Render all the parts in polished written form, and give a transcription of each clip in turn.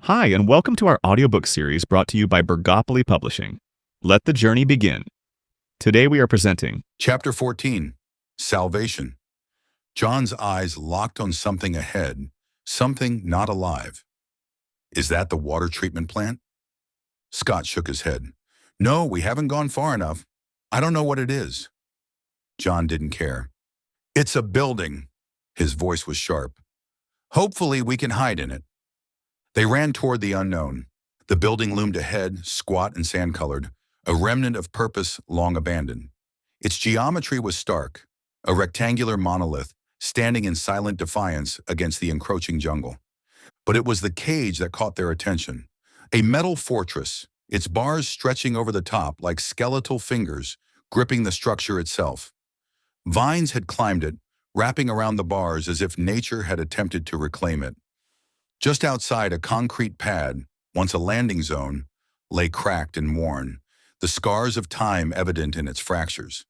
Hi, and welcome to our audiobook series brought to you by Burgapoly Publishing. Let the journey begin. Today we are presenting Chapter 14, Salvation. John's eyes locked on something ahead, something not alive. Is that the water treatment plant? Scott shook his head. No, we haven't gone far enough. I don't know what it is. John didn't care. It's a building. His voice was sharp. Hopefully we can hide in it. They ran toward the unknown. The building loomed ahead, squat and sand-colored, a remnant of purpose long abandoned. Its geometry was stark, a rectangular monolith standing in silent defiance against the encroaching jungle. But it was the cage that caught their attention. A metal fortress, its bars stretching over the top like skeletal fingers, gripping the structure itself. Vines had climbed it, wrapping around the bars as if nature had attempted to reclaim it. Just outside, a concrete pad, once a landing zone, lay cracked and worn, the scars of time evident in its fractures.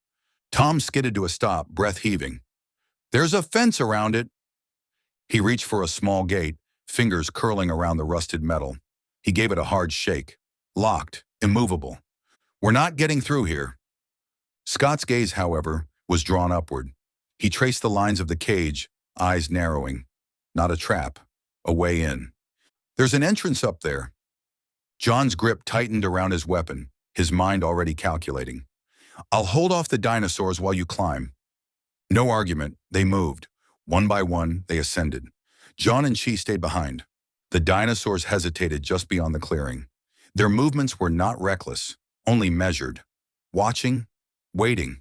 Tom skidded to a stop, breath heaving. There's a fence around it. He reached for a small gate, fingers curling around the rusted metal. He gave it a hard shake. Locked, immovable. We're not getting through here. Scott's gaze, however, was drawn upward. He traced the lines of the cage, eyes narrowing. Not a trap, a way in. There's an entrance up there. John's grip tightened around his weapon, his mind already calculating. I'll hold off the dinosaurs while you climb. No argument, they moved. One by one, they ascended. John and Chi stayed behind. The dinosaurs hesitated just beyond the clearing. Their movements were not reckless, only measured. Watching, waiting.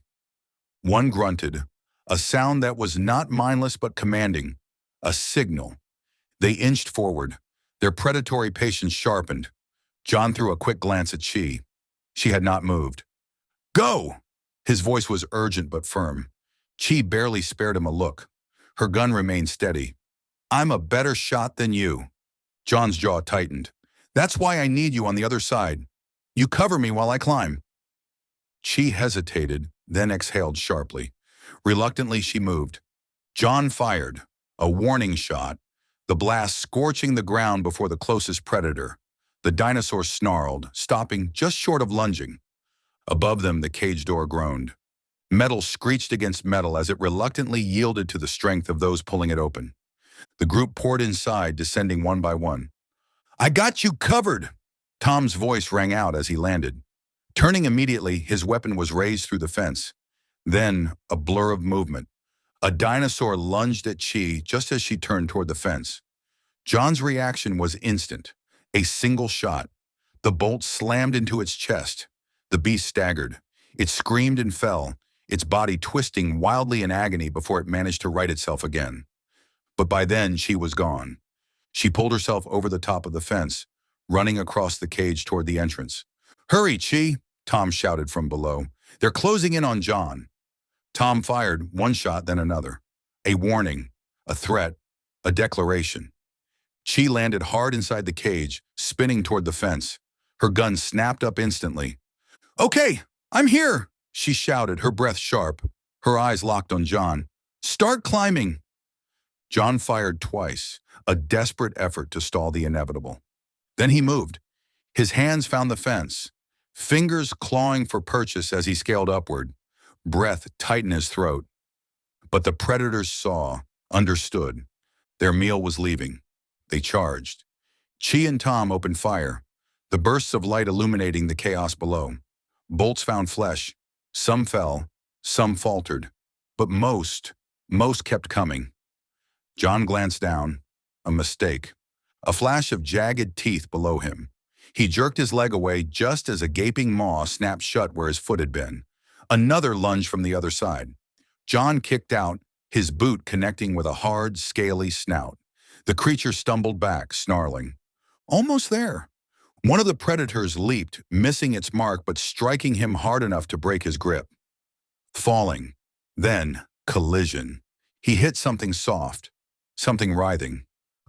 One grunted, a sound that was not mindless but commanding, a signal. They inched forward, their predatory patience sharpened. John threw a quick glance at Chi. She had not moved. Go! His voice was urgent but firm. Chi barely spared him a look. Her gun remained steady. I'm a better shot than you. John's jaw tightened. That's why I need you on the other side. You cover me while I climb. Chi hesitated, then exhaled sharply. Reluctantly, she moved. John fired, a warning shot, the blast scorching the ground before the closest predator. The dinosaur snarled, stopping just short of lunging. Above them, the cage door groaned. Metal screeched against metal as it reluctantly yielded to the strength of those pulling it open. The group poured inside, descending one by one. I got you covered! Tom's voice rang out as he landed. Turning immediately, his weapon was raised through the fence. Then, a blur of movement. A dinosaur lunged at Chi just as she turned toward the fence. John's reaction was instant. A single shot. The bolt slammed into its chest. The beast staggered. It screamed and fell, its body twisting wildly in agony before it managed to right itself again. But by then, she was gone. She pulled herself over the top of the fence, running across the cage toward the entrance. Hurry, Chi! Tom shouted from below. They're closing in on John. Tom fired one shot, then another. A warning, a threat, a declaration. Chi landed hard inside the cage, spinning toward the fence. Her gun snapped up instantly. Okay, I'm here, she shouted, her breath sharp. Her eyes locked on John. Start climbing. John fired twice, a desperate effort to stall the inevitable. Then he moved. His hands found the fence, fingers clawing for purchase as he scaled upward. Breath tight in his throat. But the predators saw, understood. Their meal was leaving. They charged. Chi and Tom opened fire, the bursts of light illuminating the chaos below. Bolts found flesh. Some fell, some faltered. But most kept coming. John glanced down. A mistake. A flash of jagged teeth below him. He jerked his leg away just as a gaping maw snapped shut where his foot had been. Another lunge from the other side. John kicked out, his boot connecting with a hard, scaly snout. The creature stumbled back, snarling. Almost there. One of the predators leaped, missing its mark but striking him hard enough to break his grip. Falling. Then, collision. He hit something soft, something writhing.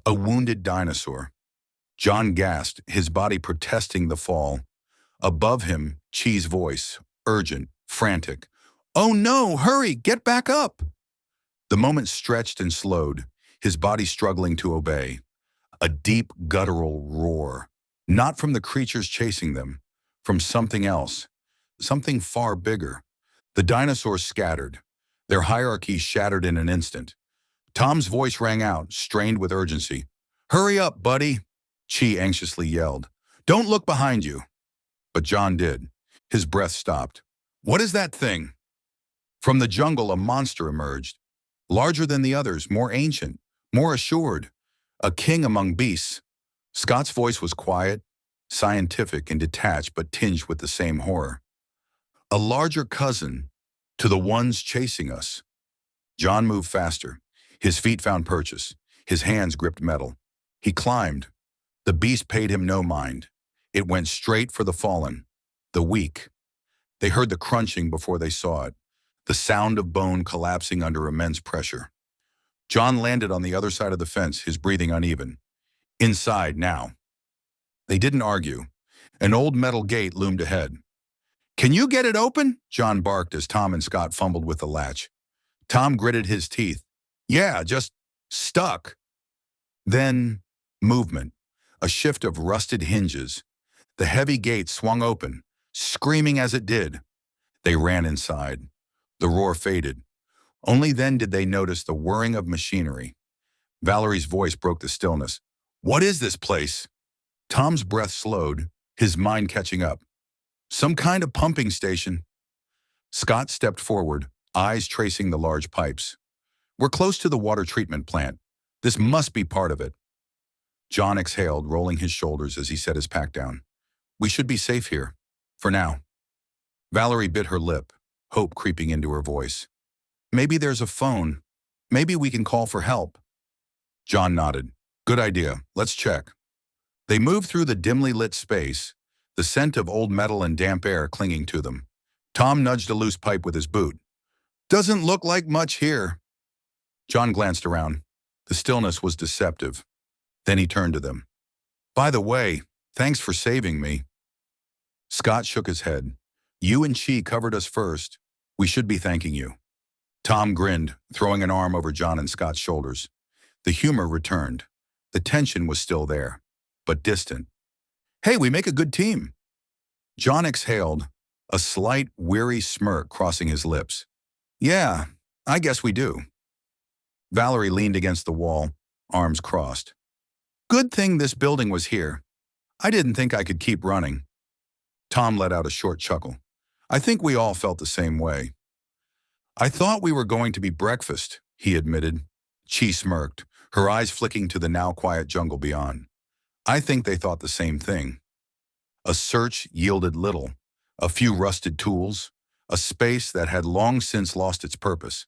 A wounded dinosaur. John gasped, his body protesting the fall. Above him, Chi's voice, urgent, frantic. Oh no, hurry, get back up! The moment stretched and slowed, his body struggling to obey. A deep, guttural roar. Not from the creatures chasing them, from something else, something far bigger. The dinosaurs scattered, their hierarchy shattered in an instant. Tom's voice rang out, strained with urgency. "Hurry up, buddy," Chi anxiously yelled. "Don't look behind you." But John did. His breath stopped. "What is that thing?" From the jungle, a monster emerged. Larger than the others, more ancient, more assured. A king among beasts. Scott's voice was quiet, scientific and detached, but tinged with the same horror. "A larger cousin to the ones chasing us." John moved faster. His feet found purchase. His hands gripped metal. He climbed. The beast paid him no mind. It went straight for the fallen, the weak. They heard the crunching before they saw it, the sound of bone collapsing under immense pressure. John landed on the other side of the fence, his breathing uneven. Inside now. They didn't argue. An old metal gate loomed ahead. "Can you get it open?" John barked as Tom and Scott fumbled with the latch. Tom gritted his teeth. "Yeah, just stuck." Then, movement. A shift of rusted hinges. The heavy gate swung open, screaming as it did. They ran inside. The roar faded. Only then did they notice the whirring of machinery. Valerie's voice broke the stillness. "What is this place?" Tom's breath slowed, his mind catching up. "Some kind of pumping station." Scott stepped forward, eyes tracing the large pipes. "We're close to the water treatment plant. This must be part of it." John exhaled, rolling his shoulders as he set his pack down. "We should be safe here. For now." Valerie bit her lip, hope creeping into her voice. "Maybe there's a phone. Maybe we can call for help." John nodded. "Good idea. Let's check." They moved through the dimly lit space, the scent of old metal and damp air clinging to them. Tom nudged a loose pipe with his boot. "Doesn't look like much here." John glanced around. The stillness was deceptive. Then he turned to them. "By the way, thanks for saving me." Scott shook his head. "You and Chi covered us first. We should be thanking you." Tom grinned, throwing an arm over John and Scott's shoulders. The humor returned. The tension was still there, but distant. "Hey, we make a good team." John exhaled, a slight, weary smirk crossing his lips. "Yeah, I guess we do." Valerie leaned against the wall, arms crossed. "Good thing this building was here. I didn't think I could keep running." Tom let out a short chuckle. "I think we all felt the same way." "I thought we were going to be breakfast," he admitted. Chi smirked, her eyes flicking to the now quiet jungle beyond. "I think they thought the same thing." A search yielded little. A few rusted tools, a space that had long since lost its purpose.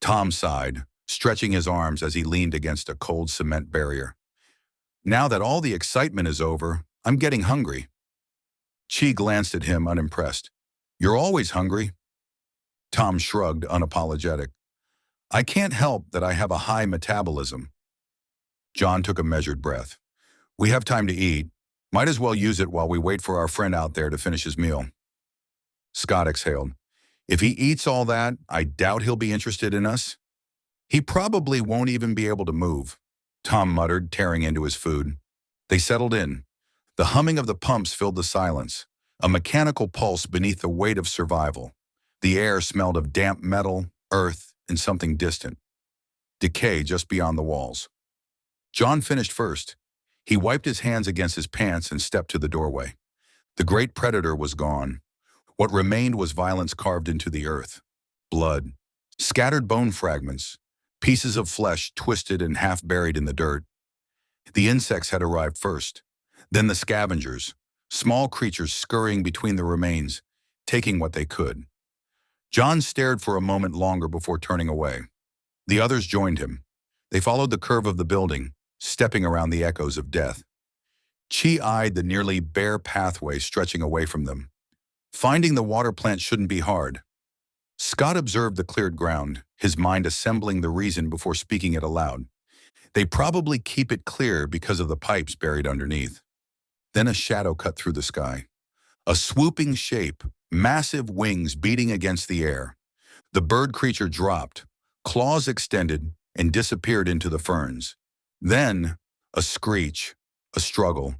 Tom sighed, stretching his arms as he leaned against a cold cement barrier. "Now that all the excitement is over, I'm getting hungry." Chi glanced at him unimpressed. "You're always hungry." Tom shrugged, unapologetic. "I can't help that I have a high metabolism." John took a measured breath. "We have time to eat. Might as well use it while we wait for our friend out there to finish his meal." Scott exhaled. "If he eats all that, I doubt he'll be interested in us." "He probably won't even be able to move," Tom muttered, tearing into his food. They settled in. The humming of the pumps filled the silence, a mechanical pulse beneath the weight of survival. The air smelled of damp metal, earth, and something distant. Decay just beyond the walls. John finished first. He wiped his hands against his pants and stepped to the doorway. The great predator was gone. What remained was violence carved into the earth. Blood, scattered bone fragments, pieces of flesh twisted and half buried in the dirt. The insects had arrived first, then the scavengers, small creatures scurrying between the remains, taking what they could. John stared for a moment longer before turning away. The others joined him. They followed the curve of the building, stepping around the echoes of death. Chi eyed the nearly bare pathway stretching away from them. Finding the water plant shouldn't be hard. Scott observed the cleared ground, his mind assembling the reason before speaking it aloud. They probably keep it clear because of the pipes buried underneath. Then a shadow cut through the sky. A swooping shape, massive wings beating against the air. The bird creature dropped, claws extended, and disappeared into the ferns. Then, A screech, a struggle.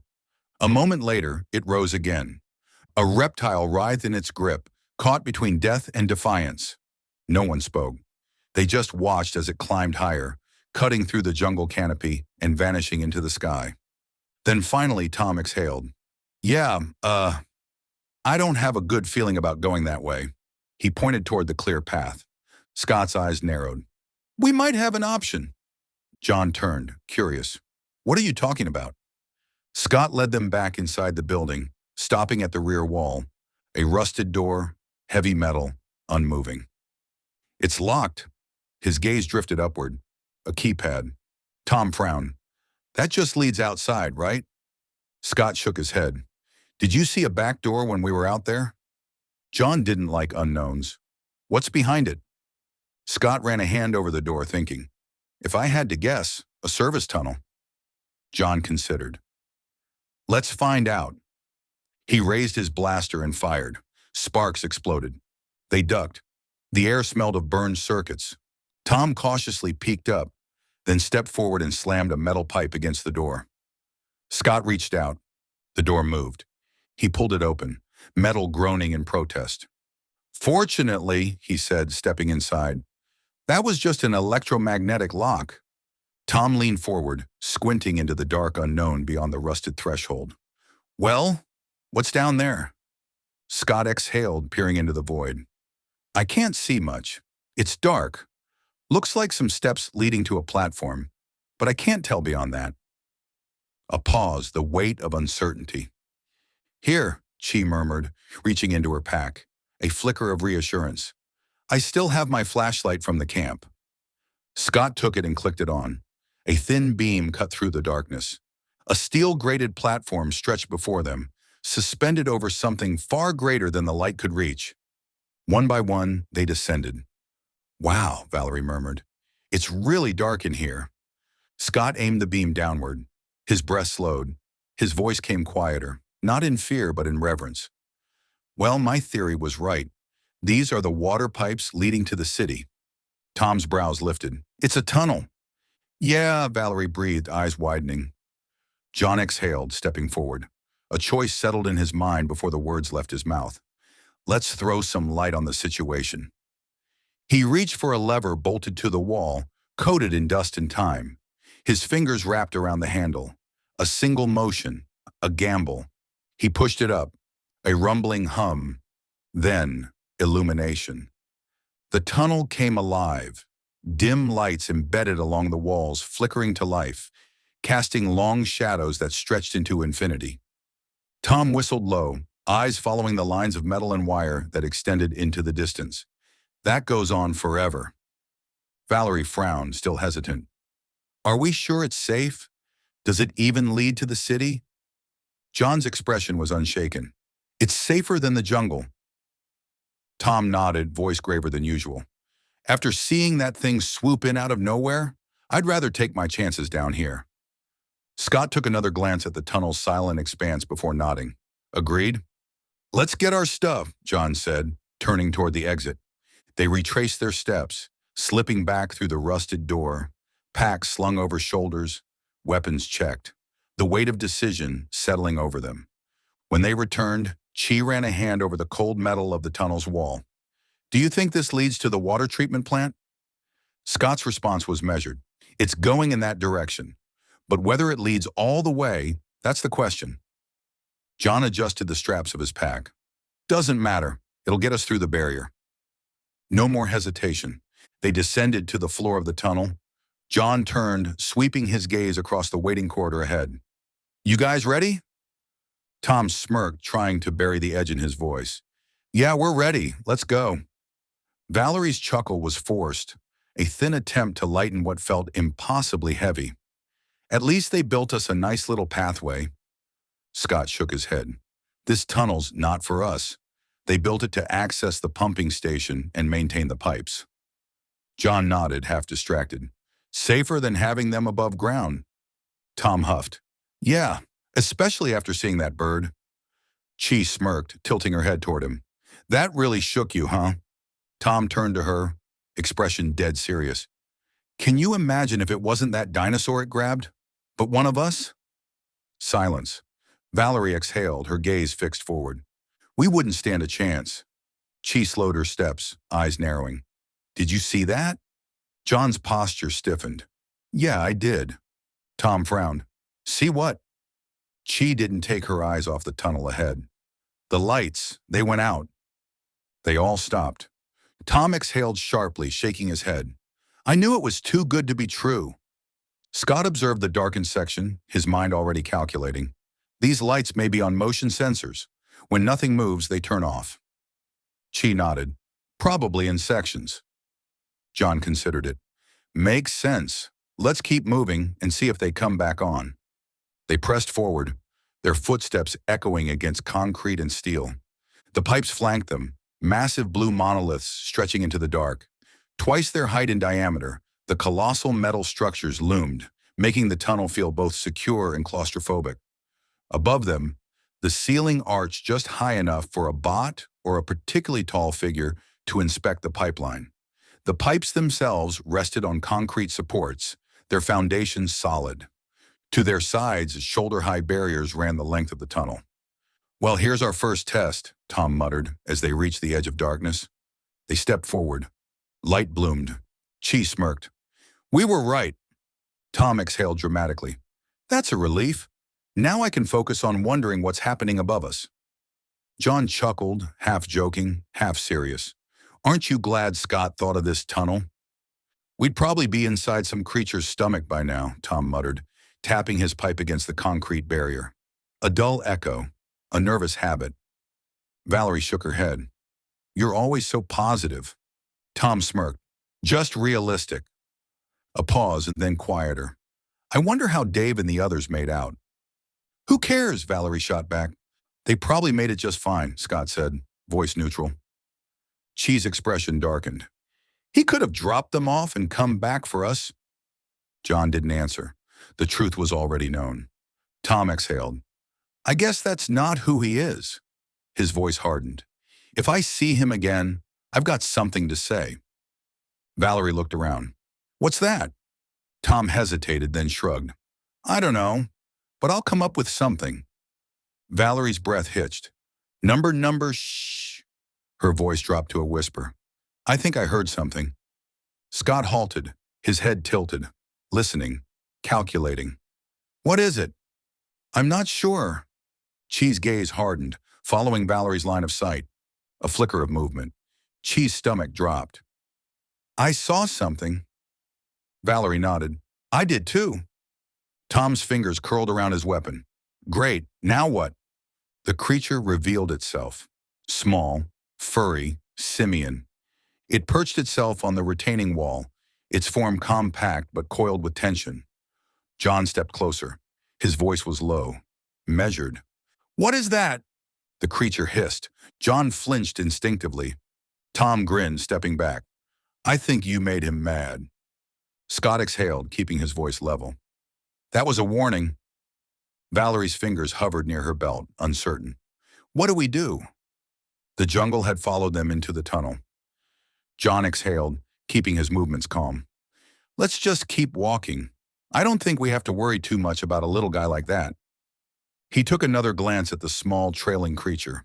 A moment later, it rose again. A reptile writhed in its grip, caught between death and defiance. No one spoke. They just watched as it climbed higher, cutting through the jungle canopy and vanishing into the sky. Then finally, Tom exhaled. Yeah, I don't have a good feeling about going that way. He pointed toward the clear path. Scott's eyes narrowed. We might have an option. John turned, curious. What are you talking about? Scott led them back inside the building, stopping at the rear wall. A rusted door, heavy metal, unmoving. It's locked. His gaze drifted upward. A keypad. Tom frowned. That just leads outside, right? Scott shook his head. Did you see a back door when we were out there? John didn't like unknowns. What's behind it? Scott ran a hand over the door, thinking. If I had to guess, a service tunnel. John considered. Let's find out. He raised his blaster and fired. Sparks exploded. They ducked. The air smelled of burned circuits. Tom cautiously peeked up, then stepped forward and slammed a metal pipe against the door. Scott reached out. The door moved. He pulled it open, metal groaning in protest. Fortunately, he said, stepping inside, that was just an electromagnetic lock. Tom leaned forward, squinting into the dark unknown beyond the rusted threshold. Well, what's down there? Scott exhaled, peering into the void. I can't see much. It's dark. Looks like some steps leading to a platform, but I can't tell beyond that. A pause, the weight of uncertainty. Here, Chi murmured, reaching into her pack, a flicker of reassurance. I still have my flashlight from the camp. Scott took it and clicked it on. A thin beam cut through the darkness. A steel-grated platform stretched before them, suspended over something far greater than the light could reach. One by one, they descended. Wow, Valerie murmured. It's really dark in here. Scott aimed the beam downward. His breath slowed. His voice came quieter, not in fear but in reverence. Well, my theory was right. These are the water pipes leading to the city. Tom's brows lifted. It's a tunnel. Yeah, Valerie breathed, eyes widening. John exhaled, stepping forward. A choice settled in his mind before the words left his mouth. Let's throw some light on the situation. He reached for a lever bolted to the wall, coated in dust and time. His fingers wrapped around the handle. A single motion, a gamble. He pushed it up. A rumbling hum. Then, illumination. The tunnel came alive. Dim lights embedded along the walls, flickering to life, casting long shadows that stretched into infinity. Tom whistled low, eyes following the lines of metal and wire that extended into the distance. That goes on forever. Valerie frowned, still hesitant. Are we sure it's safe? Does it even lead to the city? John's expression was unshaken. It's safer than the jungle. Tom nodded, voice graver than usual. After seeing that thing swoop in out of nowhere, I'd rather take my chances down here. Scott took another glance at the tunnel's silent expanse before nodding. Agreed? Let's get our stuff, John said, turning toward the exit. They retraced their steps, slipping back through the rusted door, packs slung over shoulders, weapons checked, the weight of decision settling over them. When they returned, Chi ran a hand over the cold metal of the tunnel's wall. Do you think this leads to the water treatment plant? Scott's response was measured. It's going in that direction. But whether it leads all the way, that's the question. John adjusted the straps of his pack. Doesn't matter. It'll get us through the barrier. No more hesitation. They descended to the floor of the tunnel. John turned, sweeping his gaze across the waiting corridor ahead. You guys ready? Tom smirked, trying to bury the edge in his voice. Yeah, we're ready. Let's go. Valerie's chuckle was forced, a thin attempt to lighten what felt impossibly heavy. At least they built us a nice little pathway. Scott shook his head. This tunnel's not for us. They built it to access the pumping station and maintain the pipes. John nodded, half distracted. Safer than having them above ground. Tom huffed. Yeah, especially after seeing that bird. Chi smirked, tilting her head toward him. That really shook you, huh? Tom turned to her, expression dead serious. Can you imagine if it wasn't that dinosaur it grabbed? But one of us? Silence. Valerie exhaled, her gaze fixed forward. We wouldn't stand a chance. She slowed her steps, eyes narrowing. Did you see that? John's posture stiffened. Yeah, I did. Tom frowned. See what? She didn't take her eyes off the tunnel ahead. The lights, they went out. They all stopped. Tom exhaled sharply, shaking his head. I knew it was too good to be true. Scott observed the darkened section, his mind already calculating. These lights may be on motion sensors. When nothing moves, they turn off. Chi nodded. Probably in sections. John considered it. Makes sense. Let's keep moving and see if they come back on. They pressed forward, their footsteps echoing against concrete and steel. The pipes flanked them, massive blue monoliths stretching into the dark. Twice their height in diameter, the colossal metal structures loomed, making the tunnel feel both secure and claustrophobic. Above them, the ceiling arched just high enough for a bot or a particularly tall figure to inspect the pipeline. The pipes themselves rested on concrete supports, their foundations solid. To their sides, shoulder-high barriers ran the length of the tunnel. Well, here's our first test, Tom muttered as they reached the edge of darkness. They stepped forward. Light bloomed. Chi smirked. We were right. Tom exhaled dramatically. That's a relief. Now I can focus on wondering what's happening above us. John chuckled, half joking, half serious. Aren't you glad Scott thought of this tunnel? We'd probably be inside some creature's stomach by now, Tom muttered, tapping his pipe against the concrete barrier. A dull echo, a nervous habit. Valerie shook her head. You're always so positive. Tom smirked. Just realistic. A pause and then quieter. I wonder how Dave and the others made out. Who cares? Valerie shot back. They probably made it just fine, Scott said, voice neutral. Chi's expression darkened. He could have dropped them off and come back for us. John didn't answer. The truth was already known. Tom exhaled. I guess that's not who he is. His voice hardened. If I see him again, I've got something to say. Valerie looked around. What's that? Tom hesitated, then shrugged. I don't know, but I'll come up with something. Valerie's breath hitched. Number, shh. Her voice dropped to a whisper. I think I heard something. Scott halted, his head tilted, listening, calculating. What is it? I'm not sure. Chi's gaze hardened, following Valerie's line of sight. A flicker of movement. Chi's stomach dropped. I saw something. Valerie nodded. I did too. Tom's fingers curled around his weapon. Great, now what? The creature revealed itself. Small, furry, simian. It perched itself on the retaining wall, its form compact but coiled with tension. John stepped closer. His voice was low, measured. What is that? The creature hissed. John flinched instinctively. Tom grinned, stepping back. I think you made him mad. Scott exhaled, keeping his voice level. That was a warning. Valerie's fingers hovered near her belt, uncertain. What do we do? The jungle had followed them into the tunnel. John exhaled, keeping his movements calm. Let's just keep walking. I don't think we have to worry too much about a little guy like that. He took another glance at the small, trailing creature.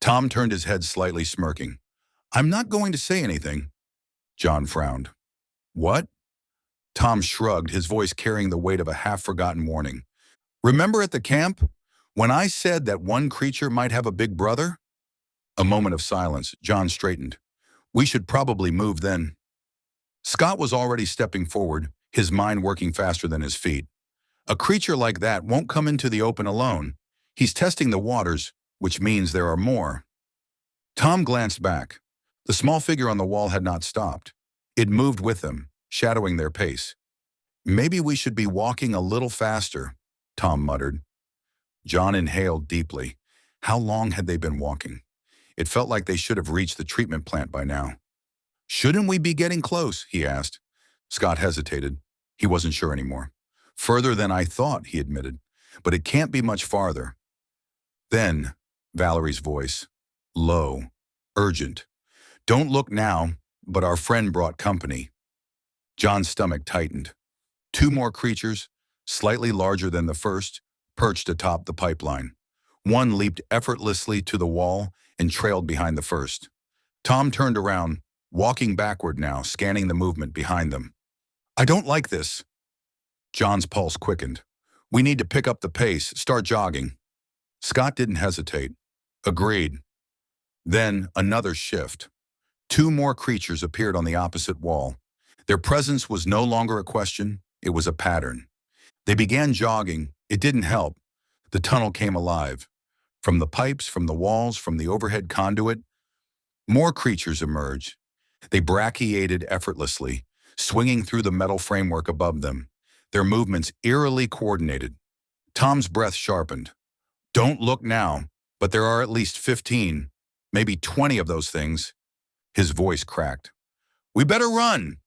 Tom turned his head slightly, smirking. I'm not going to say anything. John frowned. What? Tom shrugged, his voice carrying the weight of a half-forgotten warning. Remember at the camp, when I said that one creature might have a big brother? A moment of silence. John straightened. We should probably move then. Scott was already stepping forward, his mind working faster than his feet. A creature like that won't come into the open alone. He's testing the waters, which means there are more. Tom glanced back. The small figure on the wall had not stopped. It moved with them, shadowing their pace. Maybe we should be walking a little faster, Tom muttered. John inhaled deeply. How long had they been walking? It felt like they should have reached the treatment plant by now. Shouldn't we be getting close? He asked. Scott hesitated. He wasn't sure anymore. Further than I thought, he admitted. But it can't be much farther. Then, Valerie's voice, low, urgent. Don't look now, but our friend brought company. John's stomach tightened. Two more creatures, slightly larger than the first, perched atop the pipeline. One leaped effortlessly to the wall and trailed behind the first. Tom turned around, walking backward now, scanning the movement behind them. "I don't like this." John's pulse quickened. "We need to pick up the pace, start jogging." Scott didn't hesitate. Agreed. Then another shift. Two more creatures appeared on the opposite wall. Their presence was no longer a question, it was a pattern. They began jogging. It didn't help. The tunnel came alive. From the pipes, from the walls, from the overhead conduit, more creatures emerged. They brachiated effortlessly, swinging through the metal framework above them, their movements eerily coordinated. Tom's breath sharpened. "Don't look now, but there are at least 15, maybe 20 of those things." His voice cracked. "We better run!"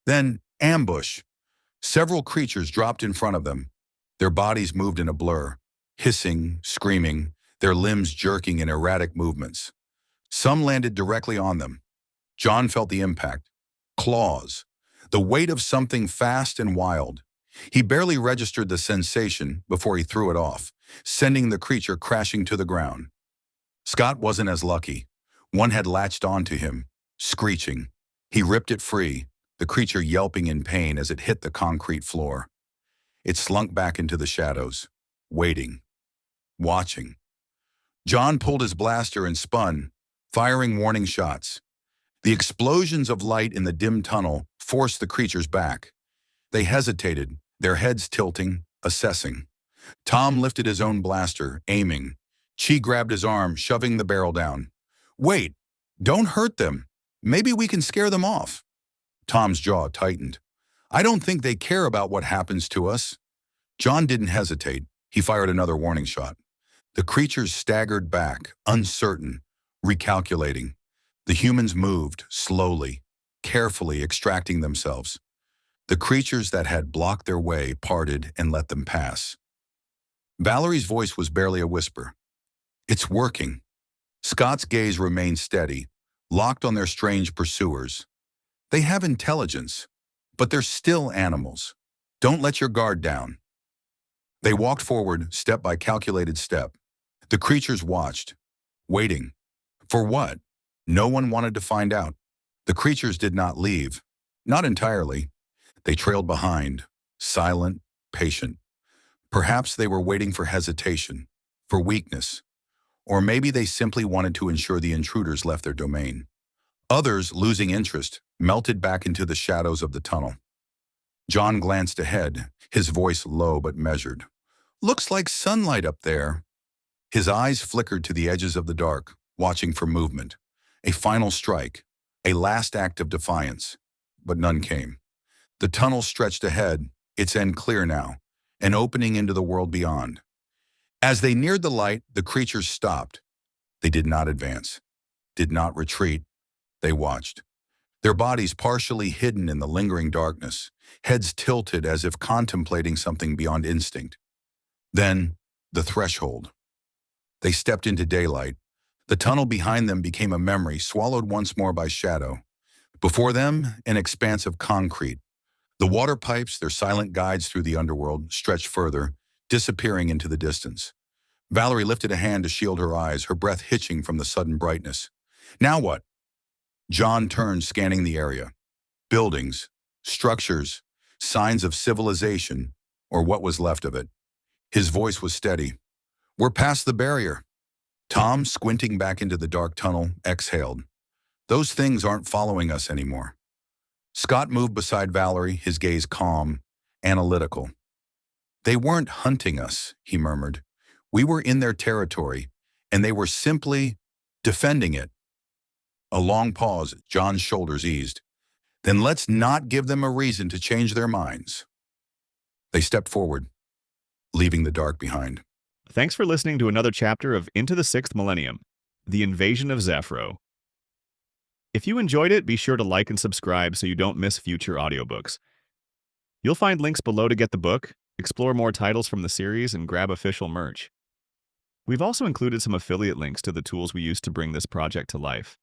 Then, ambush. Several creatures dropped in front of them. Their bodies moved in a blur, hissing, screaming, their limbs jerking in erratic movements. Some landed directly on them. John felt the impact. Claws. The weight of something fast and wild. He barely registered the sensation before he threw it off, sending the creature crashing to the ground. Scott wasn't as lucky. One had latched onto him, screeching. He ripped it free, the creature yelping in pain as it hit the concrete floor. It slunk back into the shadows, waiting, watching. John pulled his blaster and spun, firing warning shots. The explosions of light in the dim tunnel forced the creatures back. They hesitated, their heads tilting, assessing. Tom lifted his own blaster, aiming. Chi grabbed his arm, shoving the barrel down. "Wait, don't hurt them. Maybe we can scare them off." Tom's jaw tightened. "I don't think they care about what happens to us." John didn't hesitate. He fired another warning shot. The creatures staggered back, uncertain, recalculating. The humans moved, slowly, carefully extracting themselves. The creatures that had blocked their way parted and let them pass. Valerie's voice was barely a whisper. "It's working." Scott's gaze remained steady, locked on their strange pursuers. "They have intelligence, but they're still animals. Don't let your guard down." They walked forward, step by calculated step. The creatures watched, waiting. For what? No one wanted to find out. The creatures did not leave. Not entirely. They trailed behind, silent, patient. Perhaps they were waiting for hesitation, for weakness. Or maybe they simply wanted to ensure the intruders left their domain. Others, losing interest, melted back into the shadows of the tunnel. John glanced ahead, his voice low but measured. "Looks like sunlight up there." His eyes flickered to the edges of the dark, watching for movement. A final strike, a last act of defiance. But none came. The tunnel stretched ahead, its end clear now, an opening into the world beyond. As they neared the light, the creatures stopped. They did not advance, did not retreat. They watched. Their bodies partially hidden in the lingering darkness, heads tilted as if contemplating something beyond instinct. Then, the threshold. They stepped into daylight. The tunnel behind them became a memory, swallowed once more by shadow. Before them, an expanse of concrete. The water pipes, their silent guides through the underworld, stretched further, disappearing into the distance. Valerie lifted a hand to shield her eyes, her breath hitching from the sudden brightness. "Now what?" John turned, scanning the area. Buildings, structures, signs of civilization, or what was left of it. His voice was steady. "We're past the barrier." Tom, squinting back into the dark tunnel, exhaled. "Those things aren't following us anymore." Scott moved beside Valerie, his gaze calm, analytical. "They weren't hunting us," he murmured. "We were in their territory, and they were simply defending it." A long pause, John's shoulders eased. "Then let's not give them a reason to change their minds." They stepped forward, leaving the dark behind. Thanks for listening to another chapter of Into the 6th Millennium, The Invasion of Zephro. If you enjoyed it, be sure to like and subscribe so you don't miss future audiobooks. You'll find links below to get the book, explore more titles from the series, and grab official merch. We've also included some affiliate links to the tools we use to bring this project to life.